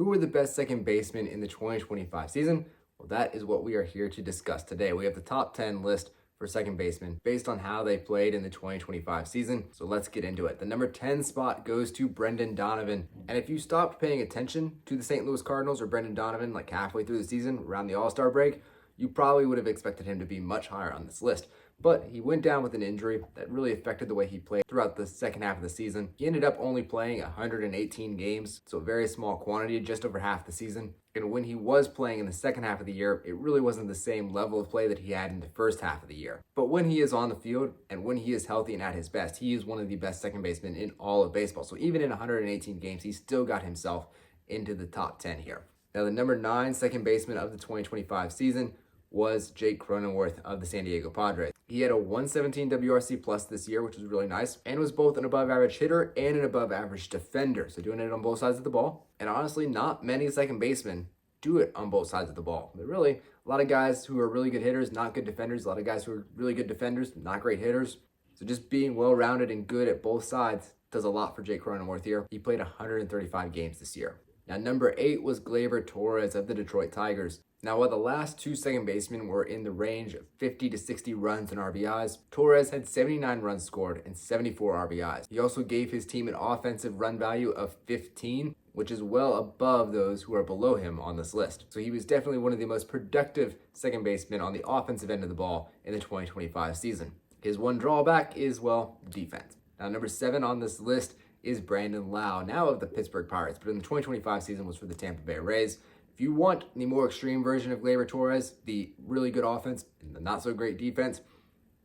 Who were the best second basemen in the 2025 season? Well, that is what we are here to discuss today. We have the top 10 list for second baseman based on how they played in the 2025 season. So let's get into it. The number 10 spot goes to Brendan Donovan. And if you stopped paying attention to the St. Louis Cardinals or Brendan Donovan like halfway through the season around the All-Star break, you probably would have expected him to be much higher on this list. But he went down with an injury that really affected the way he played throughout the second half of the season. He ended up only playing 118 games, so a very small quantity, just over half the season. And when he was playing in the second half of the year, it really wasn't the same level of play that he had in the first half of the year. But when he is on the field and when he is healthy and at his best, he is one of the best second basemen in all of baseball. So even in 118 games, he still got himself into the top 10 here. Now, the number 9 second baseman of the 2025 season was Jake Cronenworth of the San Diego Padres. He had a 117 WRC plus this year, which was really nice, and was both an above average hitter and an above average defender. So doing it on both sides of the ball. And honestly, not many second basemen do it on both sides of the ball. But really, a lot of guys who are really good hitters, not good defenders. A lot of guys who are really good defenders, not great hitters. So just being well-rounded and good at both sides does a lot for Jake Cronenworth here. He played 135 games this year. Now, number 8 was Gleyber Torres of the Detroit Tigers. Now, while the last two second basemen were in the range of 50 to 60 runs and RBIs, Torres had 79 runs scored and 74 RBIs. He also gave his team an offensive run value of 15, which is well above those who are below him on this list. So he was definitely one of the most productive second basemen on the offensive end of the ball in the 2025 season. His one drawback is, well, defense. Now, number 7 on this list is Brandon Lau, now of the Pittsburgh Pirates, but in the 2025 season was for the Tampa Bay Rays. If you want the more extreme version of Gleyber Torres, the really good offense and the not so great defense,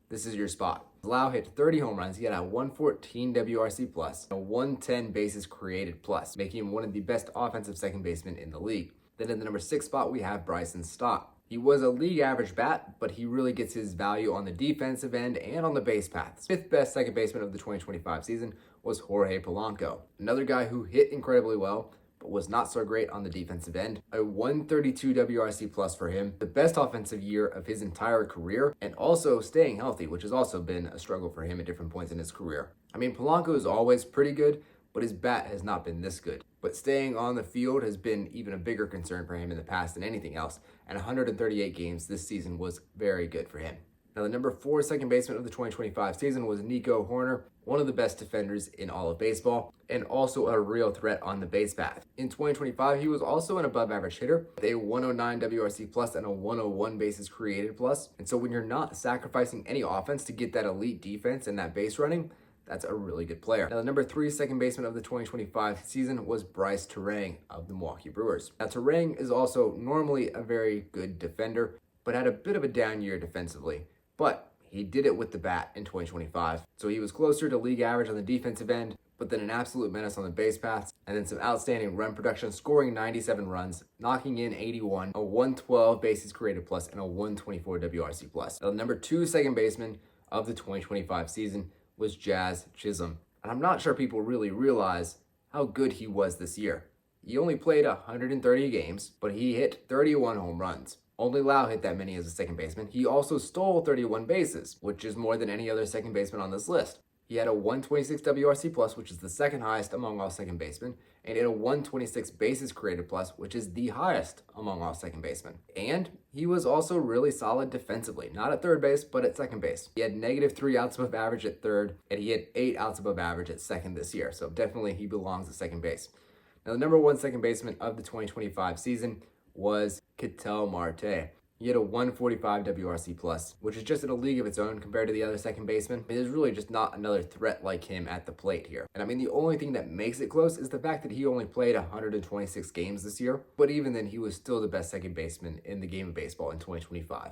this is your spot. Lau hit 30 home runs. He had a 114 WRC plus, a 110 bases created plus, making him one of the best offensive second basemen in the league. Then in the number 6 spot, we have Bryson Stott. He was a league average bat, but he really gets his value on the defensive end and on the base paths. 5th best second baseman of the 2025 season was Jorge Polanco, another guy who hit incredibly well, but was not so great on the defensive end. A 132 WRC plus for him, the best offensive year of his entire career, and also staying healthy, which has also been a struggle for him at different points in his career. I mean, Polanco is always pretty good, but his bat has not been this good. But staying on the field has been even a bigger concern for him in the past than anything else, and 138 games this season was very good for him. Now, the number 4 second baseman of the 2025 season was Nico Hoerner, one of the best defenders in all of baseball, and also a real threat on the base path. In 2025, he was also an above average hitter with a 109 WRC plus and a 101 bases created plus. And so when you're not sacrificing any offense to get that elite defense and that base running, that's a really good player. Now, the number 3 second baseman of the 2025 season was Bryce Terang of the Milwaukee Brewers. Now, Terang is also normally a very good defender, but had a bit of a down year defensively. But he did it with the bat in 2025. So he was closer to league average on the defensive end, but then an absolute menace on the base paths, and then some outstanding run production, scoring 97 runs, knocking in 81, a 112 bases created plus, and a 124 WRC plus. Now, the number 2 second baseman of the 2025 season was Jazz Chisholm. And I'm not sure people really realize how good he was this year. He only played 130 games, but he hit 31 home runs. Only Lau hit that many as a second baseman. He also stole 31 bases, which is more than any other second baseman on this list. He had a 126 WRC plus, which is the second highest among all second basemen, and a 126 bases created plus, which is the highest among all second basemen. And he was also really solid defensively, not at third base, but at second base. He had -3 outs above average at third, and he had 8 outs above average at second this year. So definitely he belongs at second base. Now, the number 1 second baseman of the 2025 season was Ketel Marte. He had a 145 WRC plus, which is just in a league of its own compared to the other second basemen. There's really just not another threat like him at the plate here. And I mean, the only thing that makes it close is the fact that he only played 126 games this year. But even then, he was still the best second baseman in the game of baseball in 2025.